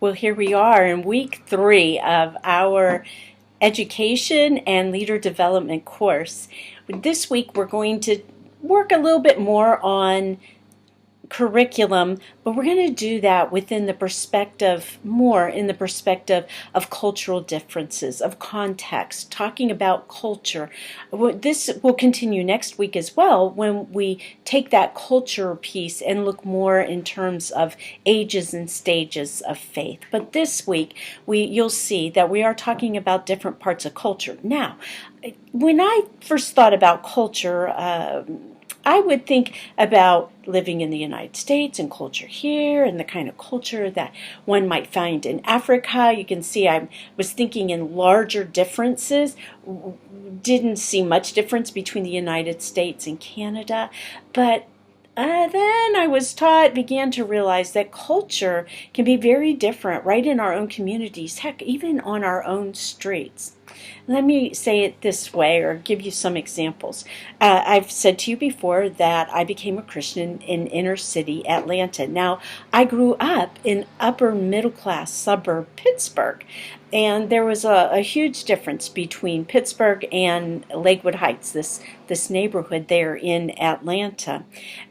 Well, here we are in week 3 of our education and leader development course. This week we're going to work a little bit more on curriculum, but we're going to do that within the perspective, more in the perspective of cultural differences, of context, talking about culture. This will continue next week as well when we take that culture piece and look more in terms of ages and stages of faith. But this week you'll see that we are talking about different parts of culture. Now, when I first thought about culture, I would think about living in the United States and culture here and the kind of culture that one might find in Africa. You can see I was thinking in larger differences. Didn't see much difference between the United States and Canada, but then I began to realize that culture can be very different right in our own communities, heck, even on our own streets. Let me say it this way or give you some examples. I've said to you before that I became a Christian in inner city Atlanta. Now, I grew up in upper middle class suburb Pittsburgh, and there was a huge difference between Pittsburgh and Lakewood Heights, this neighborhood there in Atlanta.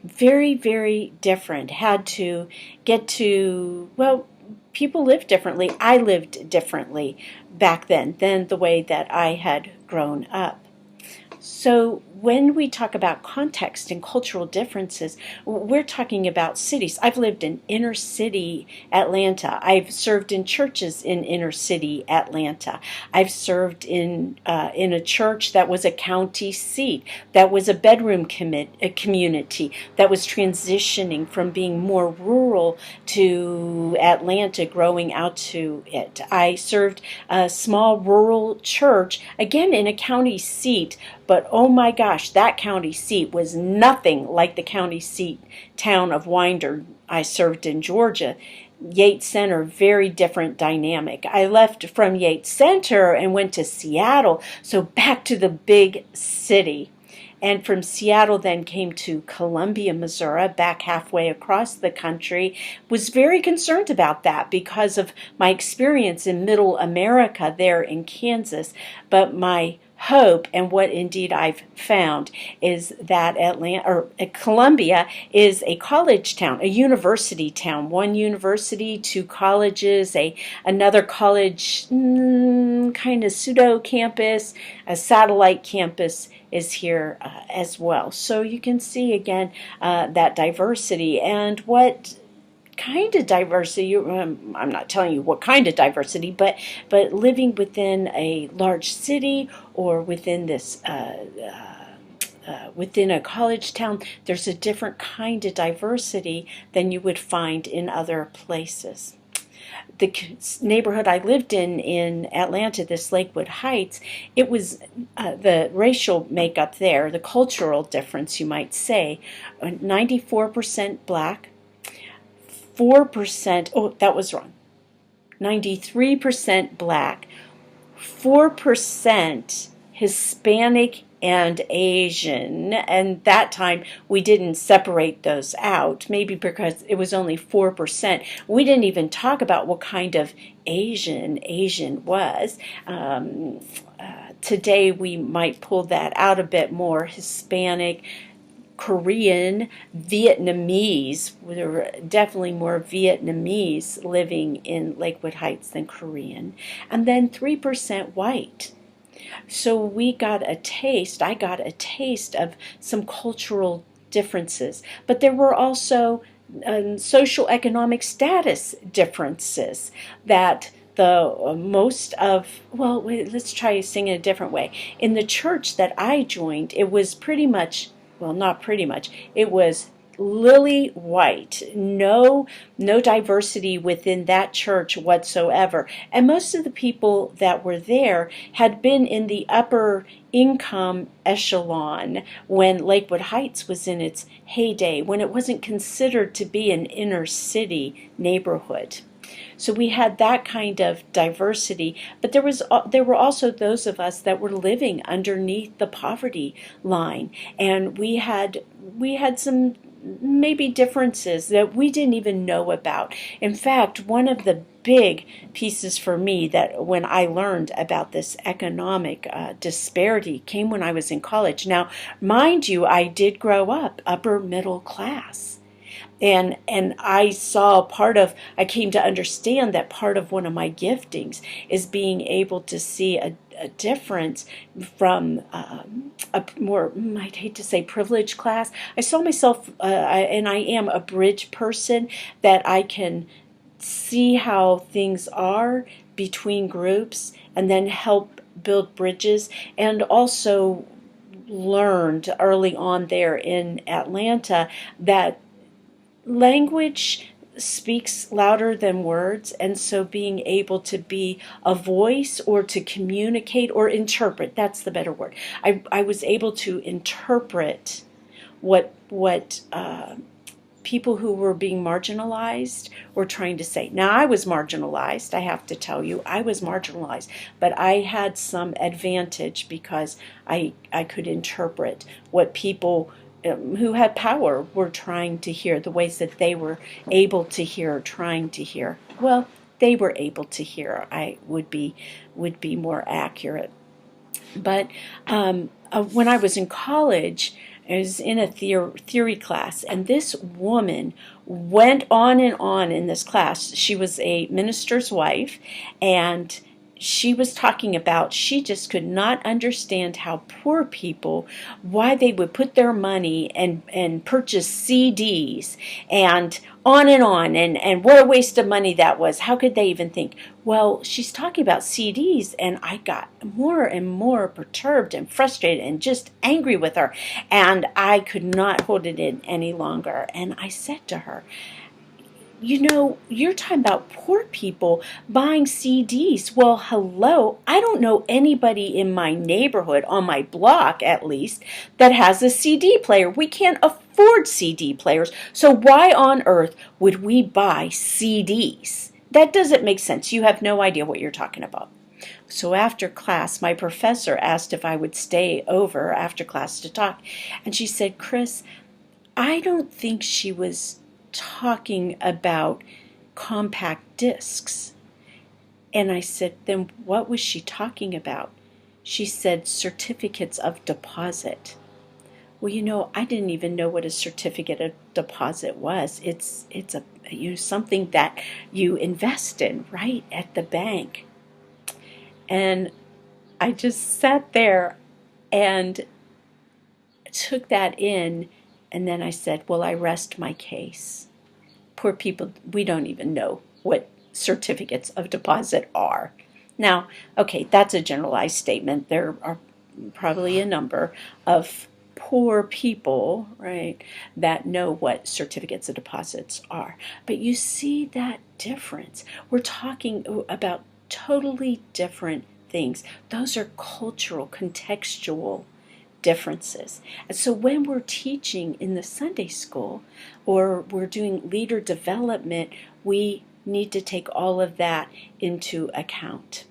Very, very different. Had to get to, well, people lived differently. I lived differently back then than the way that I had grown up. So when we talk about context and cultural differences, we're talking about cities. I've lived in inner city Atlanta. I've served in churches in inner city Atlanta. I've served in a church that was a county seat, that was a bedroom community, that was transitioning from being more rural to Atlanta, growing out to it. I served a small rural church, again in a county seat, but oh my gosh, that county seat was nothing like the county seat town of Winder I served in Georgia. Yates Center, very different dynamic. I left from Yates Center and went to Seattle, so back to the big city. And from Seattle then came to Columbia, Missouri, back halfway across the country. Was very concerned about that because of my experience in Middle America there in Kansas. But my hope, and what indeed I've found, is that Columbia is a college town, a university town. One university, 2 colleges, another college, kind of pseudo campus, a satellite campus is here as well. So you can see again that diversity and what kind of diversity. I'm not telling you what kind of diversity, but living within a large city or within this within a college town, there's a different kind of diversity than you would find in other places. The neighborhood I lived in Atlanta, this Lakewood Heights, it was the racial makeup there, the cultural difference, you might say, 94% black, 4%, oh, that was wrong, 93% black, 4% Hispanic and Asian, and that time we didn't separate those out, maybe because it was only 4%. We didn't even talk about what kind of Asian was. Today we might pull that out a bit more. Hispanic, Korean, Vietnamese. There were definitely more Vietnamese living in Lakewood Heights than Korean. And then 3% white. So I got a taste of some cultural differences. But there were also social economic status differences that let's try singing a different way. In the church that I joined, it was pretty much, well, not pretty much, it was lily white, no diversity within that church whatsoever. And most of the people that were there had been in the upper income echelon when Lakewood Heights was in its heyday, when it wasn't considered to be an inner city neighborhood. So we had that kind of diversity, but there were also those of us that were living underneath the poverty line, and we had some maybe differences that we didn't even know about. In fact, one of the big pieces for me that when I learned about this economic disparity came when I was in college. Now, mind you, I did grow up upper middle class. And I saw I came to understand that part of one of my giftings is being able to see a difference from a more, I'd hate to say privileged class. I saw myself, and I am a bridge person, that I can see how things are between groups and then help build bridges, and also learned early on there in Atlanta that language speaks louder than words, and so being able to be a voice or to communicate or interpret, that's the better word. I was able to interpret what people who were being marginalized were trying to say. Now, I was marginalized, I have to tell you, I was marginalized, but I had some advantage because I could interpret what people who had power were trying to hear, the ways that they were able to hear, trying to hear. Well, they were able to hear, I would be more accurate. But when I was in college, I was in a theory class, and this woman went on and on in this class. She was a minister's wife, and she was talking about she just could not understand how poor people, why they would put their money and purchase CDs and on, and what a waste of money that was. How could they even think? Well, she's talking about CDs, and I got more and more perturbed and frustrated and just angry with her, and I could not hold it in any longer. And I said to her, you know, you're talking about poor people buying CDs. Well, hello, I don't know anybody in my neighborhood, on my block at least, that has a CD player. We can't afford CD players, so why on earth would we buy CDs? That doesn't make sense. You have no idea what you're talking about. So after class, my professor asked if I would stay over after class to talk, and she said, Chris, I don't think she was talking about compact discs. And I said, then what was she talking about? She said certificates of deposit. Well, you know, I didn't even know what a certificate of deposit was. It's a something that you invest in, right, at the bank. And I just sat there and took that in. And then I said, well, I rest my case. Poor people, we don't even know what certificates of deposit are. Now, okay, that's a generalized statement. There are probably a number of poor people, right, that know what certificates of deposits are. But you see that difference. We're talking about totally different things. Those are cultural, contextual differences. And so when we're teaching in the Sunday school or we're doing leader development, we need to take all of that into account.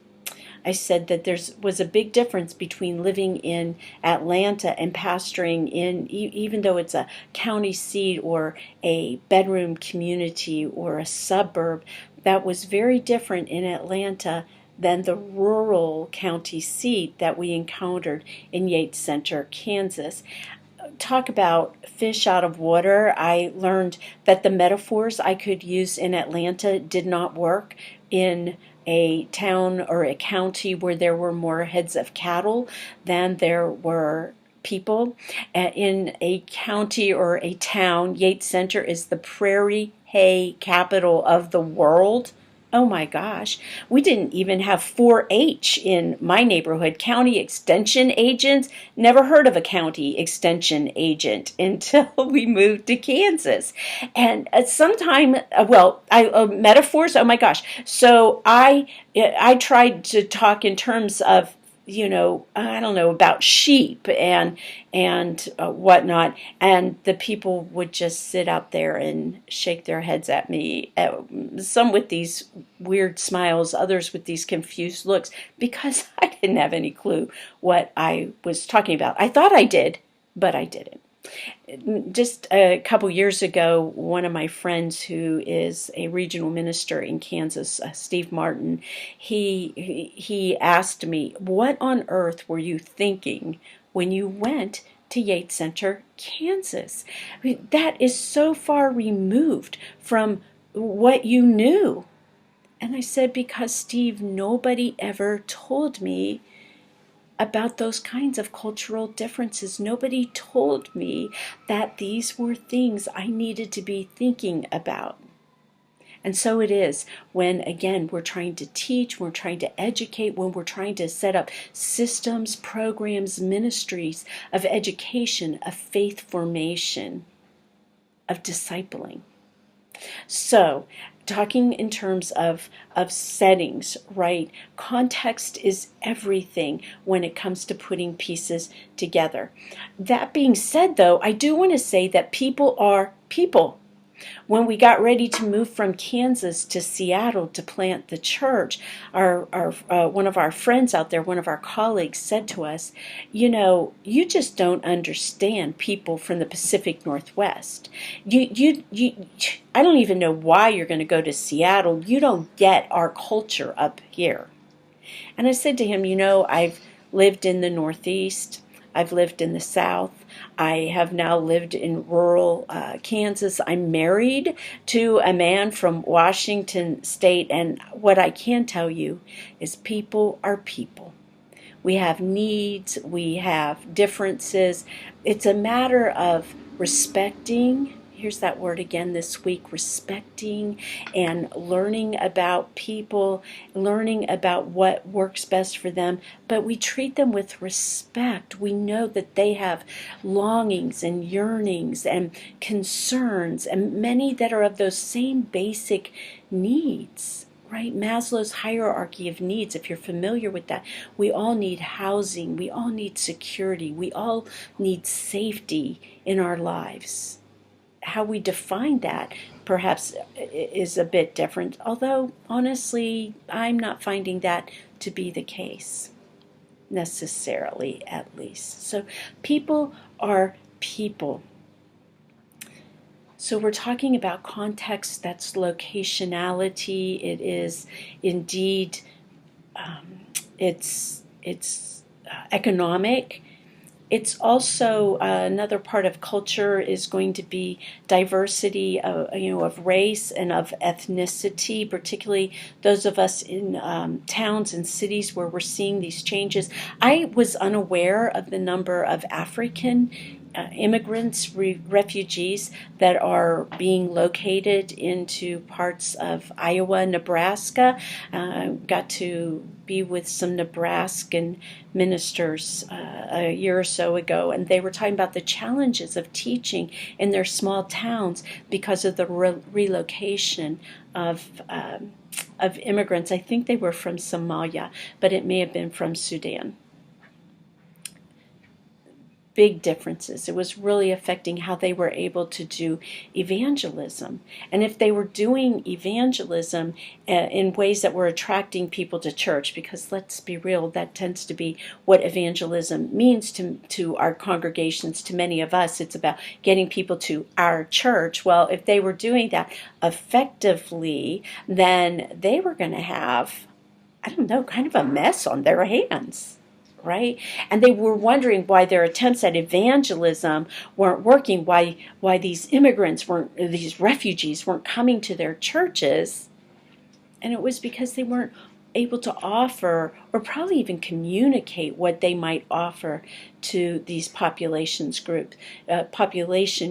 I said that there was a big difference between living in Atlanta and pastoring in, even though it's a county seat or a bedroom community or a suburb, that was very different in Atlanta than the rural county seat that we encountered in Yates Center, Kansas. Talk about fish out of water. I learned that the metaphors I could use in Atlanta did not work in a town or a county where there were more heads of cattle than there were people. In a county or a town, Yates Center is the prairie hay capital of the world. Oh my gosh, we didn't even have 4-H in my neighborhood. County extension agents, never heard of a county extension agent until we moved to Kansas. And metaphors, oh my gosh. So I tried to talk in terms of, I don't know, about sheep and whatnot, and the people would just sit out there and shake their heads at me, some with these weird smiles, others with these confused looks, because I didn't have any clue what I was talking about. I thought I did, but I didn't. Just a couple years ago, one of my friends who is a regional minister in Kansas, Steve Martin, he asked me, "What on earth were you thinking when you went to Yates Center, Kansas? I mean, that is so far removed from what you knew." And I said, "Because Steve, nobody ever told me about those kinds of cultural differences. Nobody told me that these were things I needed to be thinking about." And so it is when, again, we're trying to teach, we're trying to educate, when we're trying to set up systems, programs, ministries of education, of faith formation, of discipling. So, talking in terms of settings, right? Context is everything when it comes to putting pieces together. That being said, though, I do want to say that people are people. When we got ready to move from Kansas to Seattle to plant the church, one of our friends out there, one of our colleagues, said to us, "You just don't understand people from the Pacific Northwest. I don't even know why you're going to go to Seattle. You don't get our culture up here." And I said to him, "I've lived in the Northeast. I've lived in the South. I have now lived in rural Kansas. I'm married to a man from Washington State, and what I can tell you is people are people. We have needs, we have differences. It's a matter of respecting." Here's that word again this week, respecting, and learning about people, learning about what works best for them. But we treat them with respect. We know that they have longings and yearnings and concerns, and many that are of those same basic needs. Right? Maslow's hierarchy of needs, if you're familiar with that, we all need housing, we all need security, we all need safety in our lives. How we define that perhaps is a bit different, although honestly, I'm not finding that to be the case, necessarily at least. So people are people. So we're talking about context, that's locationality. It is indeed, it's economic. It's also another part of culture is going to be diversity of race and of ethnicity, particularly those of us in towns and cities where we're seeing these changes. I was unaware of the number of African immigrants, refugees that are being located into parts of Iowa, Nebraska. Got to be with some Nebraskan ministers a year or so ago, and they were talking about the challenges of teaching in their small towns because of the relocation of immigrants. I think they were from Somalia, but it may have been from Sudan. Big differences. It was really affecting how they were able to do evangelism. And if they were doing evangelism in ways that were attracting people to church, because let's be real, that tends to be what evangelism means to our congregations, to many of us. It's about getting people to our church. Well, if they were doing that effectively, then they were going to have, I don't know, kind of a mess on their hands. Right? And they were wondering why their attempts at evangelism weren't working, why these these refugees weren't coming to their churches. And it was because they weren't able to offer or probably even communicate what they might offer to these population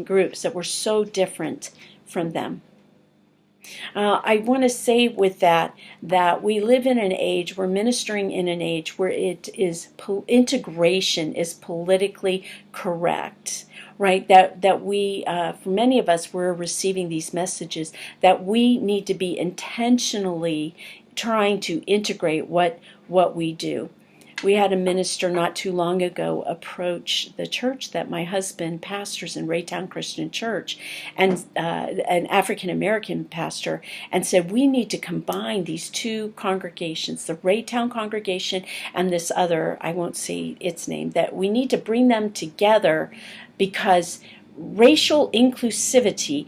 groups that were so different from them. I want to say with that we live in an age, we're ministering in an age where integration is politically correct, right? That we, for many of us, we're receiving these messages that we need to be intentionally trying to integrate what we do. We had a minister not too long ago approach the church that my husband pastors in Raytown Christian Church, and an African-American pastor, and said, we need to combine these two congregations, the Raytown congregation and this other, I won't say its name, that we need to bring them together because racial inclusivity,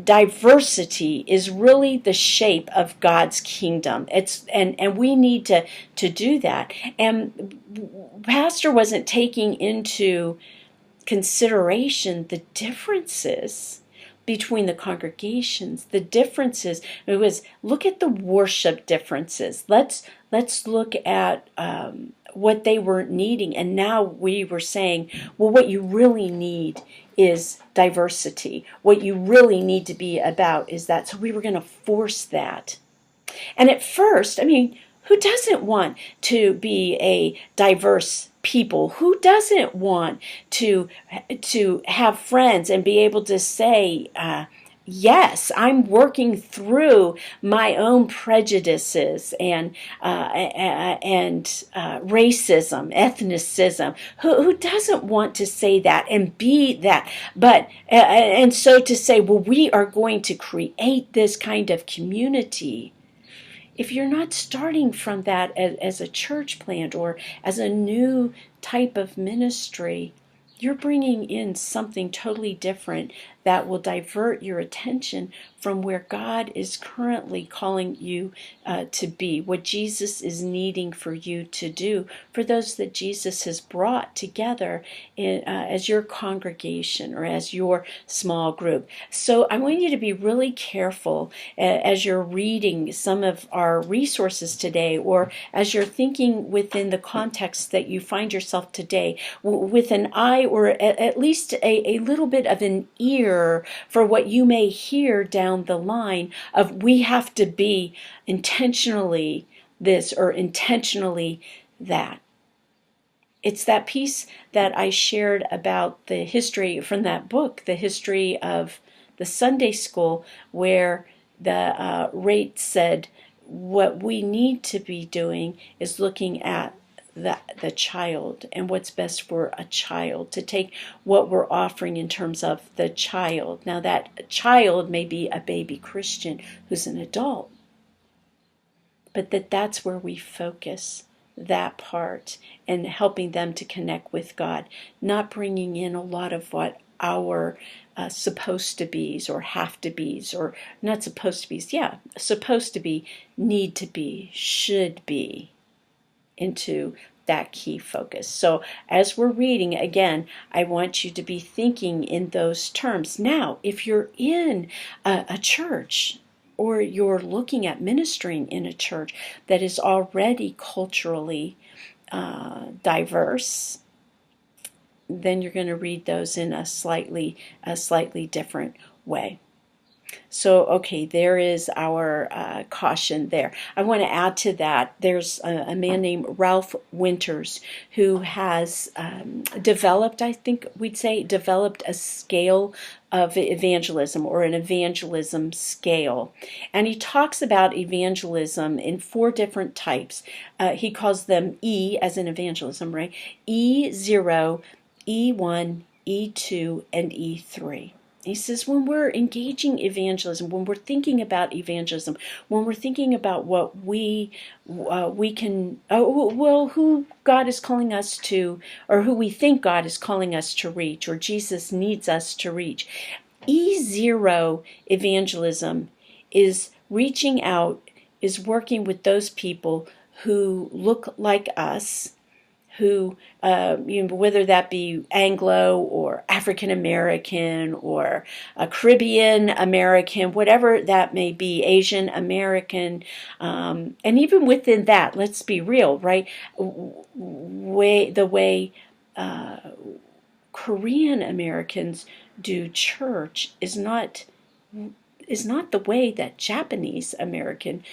diversity is really the shape of God's kingdom. And we need to do that. And Pastor wasn't taking into consideration the differences between the congregations. The differences, it was, look at the worship differences. Let's look at what they were needing. And now we were saying, well, what you really need is diversity. What you really need to be about is that. So we were going to force that. And at first, I mean, who doesn't want to be a diverse people? Who doesn't want to have friends and be able to say, yes, I'm working through my own prejudices and racism, ethnicism. Who doesn't want to say that and be that? But and so to say, well, we are going to create this kind of community. If you're not starting from that as a church plant or as a new type of ministry, you're bringing in something totally different that will divert your attention from where God is currently calling you to be, what Jesus is needing for you to do, for those that Jesus has brought together as your congregation or as your small group. So I want you to be really careful as you're reading some of our resources today, or as you're thinking within the context that you find yourself today, with an eye or at least a little bit of an ear for what you may hear down the line of, we have to be intentionally this or intentionally that. It's that piece that I shared about the history from that book, the history of the Sunday school, where the rate said, what we need to be doing is looking at the child and what's best for a child, to take what we're offering in terms of the child. Now that child may be a baby Christian who's an adult, but that's where we focus that part and helping them to connect with God, not bringing in a lot of what our supposed to be's or have to be's, or not supposed to be's, supposed to be, need to be, should be, into that key focus. So as we're reading, again, I want you to be thinking in those terms. Now, if you're in a church, or you're looking at ministering in a church that is already culturally diverse, then you're going to read those in a slightly different way. So, okay, there is our caution there. I want to add to that, there's a man named Ralph Winters who has developed, I think we'd say, developed a scale of evangelism, or an evangelism scale. And he talks about evangelism in 4 different types. He calls them E as in evangelism, right? E0, E1, E2, and E3. He says, when we're engaging evangelism, when we're thinking about evangelism, when we're thinking about what we can, who God is calling us to, or who we think God is calling us to reach, or Jesus needs us to reach. E0 evangelism is reaching out, is working with those people who look like us, who, whether that be Anglo or African American or Caribbean American, whatever that may be, Asian American, and even within that, let's be real, right? The way Korean Americans do church is not the way that Japanese American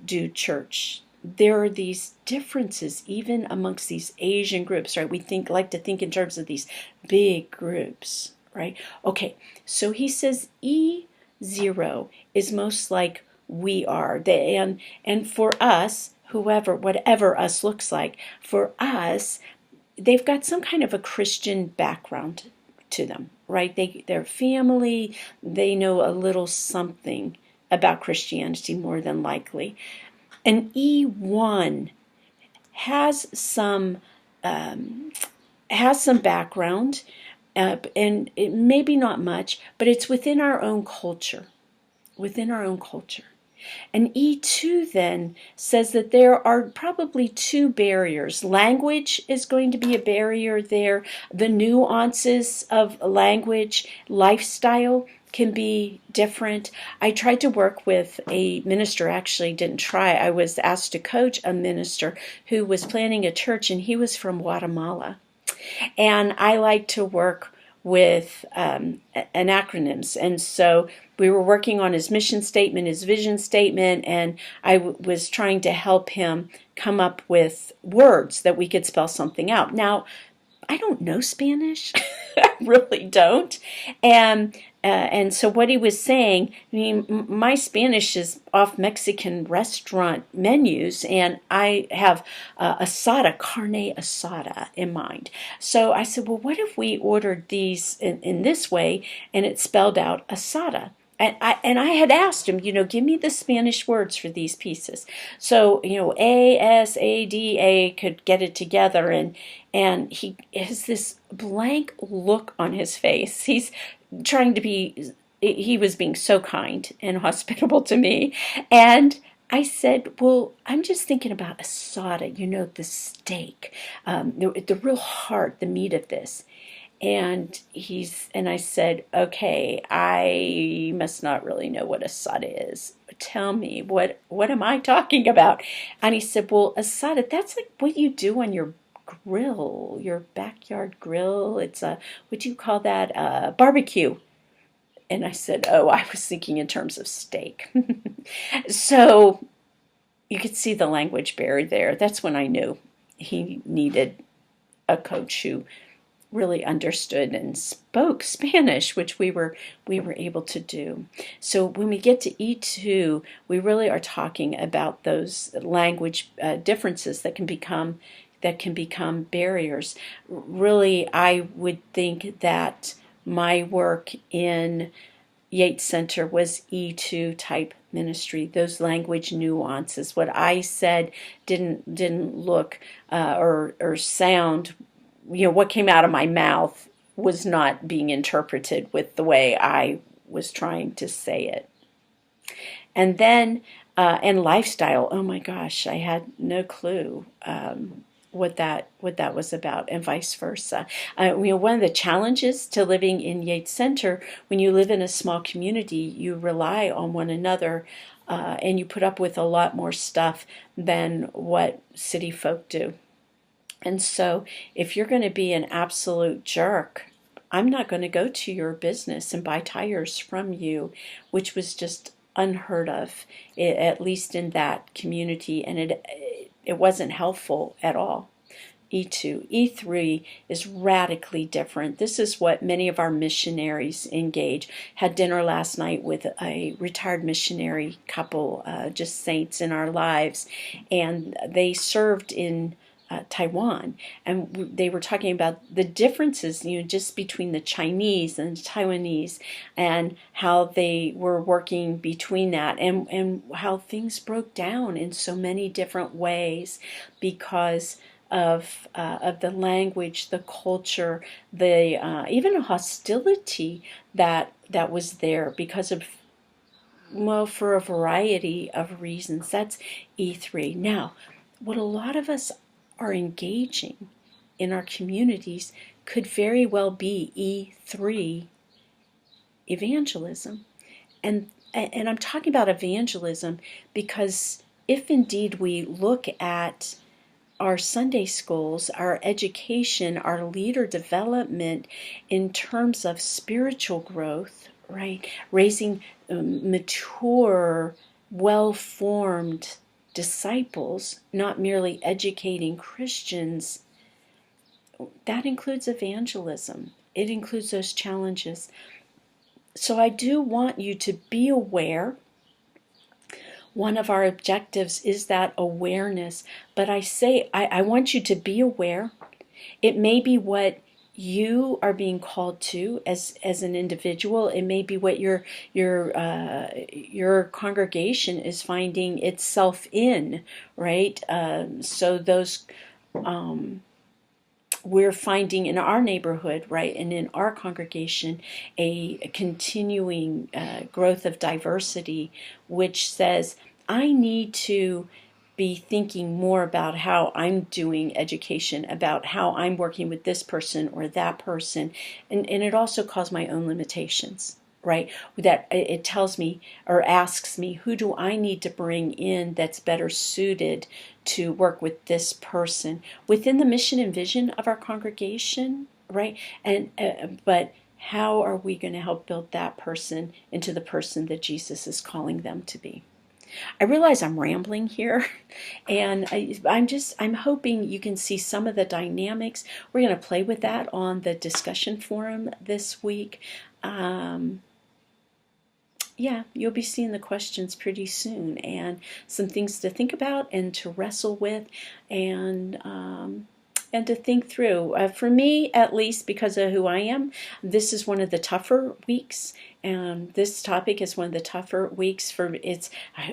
do church. There are these differences even amongst these Asian groups, right? We like to think in terms of these big groups, right? Okay, so he says E0 is most like we are. And for us, whoever, whatever us looks like. For us, they've got some kind of a Christian background to them, right? Their family, they know a little something about Christianity more than likely. An E1 has some background, and it maybe not much, but it's within our own culture. Within our own culture. And E2 then says that there are probably two barriers. Language is going to be a barrier there. The nuances of language, lifestyle can be different. I tried to work with a minister, actually didn't try. I was asked to coach a minister who was planning a church, and he was from Guatemala. And I like to work with acronyms. And so we were working on his mission statement, his vision statement, and I was trying to help him come up with words that we could spell something out. Now, I don't know Spanish. I really don't. And so what he was saying, I mean, my Spanish is off Mexican restaurant menus, and I have asada, carne asada in mind. So I said, well, what if we ordered these in this way, and it spelled out asada? And I had asked him, give me the Spanish words for these pieces. So, ASADA could get it together, and he has this blank look on his face. He's trying to he was being so kind and hospitable to me. And I said, well, I'm just thinking about asada, the steak, the real heart, the meat of this. And I said, okay, I must not really know what asada is. Tell me, what am I talking about? And he said, well, asada, that's like what you do on your grill, your backyard grill. It's what do you call that? Barbecue. And I said, oh, I was thinking in terms of steak. So you could see the language barrier there. That's when I knew he needed a coach who really understood and spoke Spanish, which we were able to do. So when we get to E2, we really are talking about those language differences that can become barriers. Really, I would think that my work in Yates Center was E2 type ministry. Those language nuances, what I said didn't look or sound. What came out of my mouth was not being interpreted with the way I was trying to say it. And then, and lifestyle, oh my gosh, I had no clue what that was about, and vice versa. One of the challenges to living in Yates Center, when you live in a small community, you rely on one another, and you put up with a lot more stuff than what city folk do. And so if you're going to be an absolute jerk, I'm not going to go to your business and buy tires from you, which was just unheard of, at least in that community, and it wasn't helpful at all. E2. E3 is radically different. This is what many of our missionaries engage. Had dinner last night with a retired missionary couple, just saints in our lives, and they served in Taiwan, and they were talking about the differences, just between the Chinese and the Taiwanese, and how they were working between that, and how things broke down in so many different ways because of the language, the culture, the even a hostility that was there because of, well, for a variety of reasons. That's E3. Now, what a lot of us are engaging in our communities could very well be E3 evangelism. And I'm talking about evangelism because if indeed we look at our Sunday schools, our education, our leader development in terms of spiritual growth, right? Raising mature, well-formed disciples, not merely educating Christians, that includes evangelism. It includes those challenges. So I do want you to be aware One of our objectives is that awareness. But I want you to be aware. It may be what you are being called to as an individual. It may be what your congregation is finding itself in, right? So those we're finding in our neighborhood, right, and in our congregation, a continuing growth of diversity, which says, I need to be thinking more about how I'm doing education, about how I'm working with this person or that person. And it also calls my own limitations, right? That it tells me or asks me, who do I need to bring in that's better suited to work with this person within the mission and vision of our congregation, right? And but how are we going to help build that person into the person that Jesus is calling them to be? I realize I'm rambling here, and I'm hoping you can see some of the dynamics. We're going to play with that on the discussion forum this week. Yeah, you'll be seeing the questions pretty soon, and some things to think about and to wrestle with, and to think through. For me, at least, because of who I am, this is one of the tougher weeks. And this topic is one of the tougher weeks for it's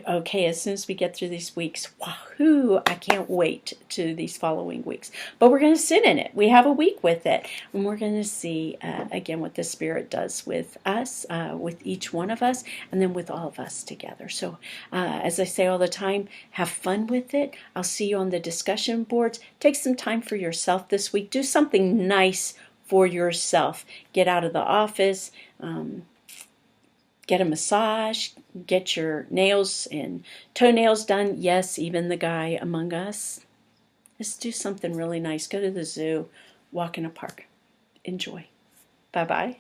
okay. As soon as we get through these weeks, wahoo! I can't wait to these following weeks. But we're going to sit in it. We have a week with it, and we're going to see again what the Spirit does with us, with each one of us, and then with all of us together. So, as I say all the time, have fun with it. I'll see you on the discussion boards. Take some time for yourself this week. Do something nice for yourself. Get out of the office. Get a massage, get your nails and toenails done. Yes, even the guy among us. Just do something really nice. Go to the zoo, walk in a park. Enjoy. Bye-bye.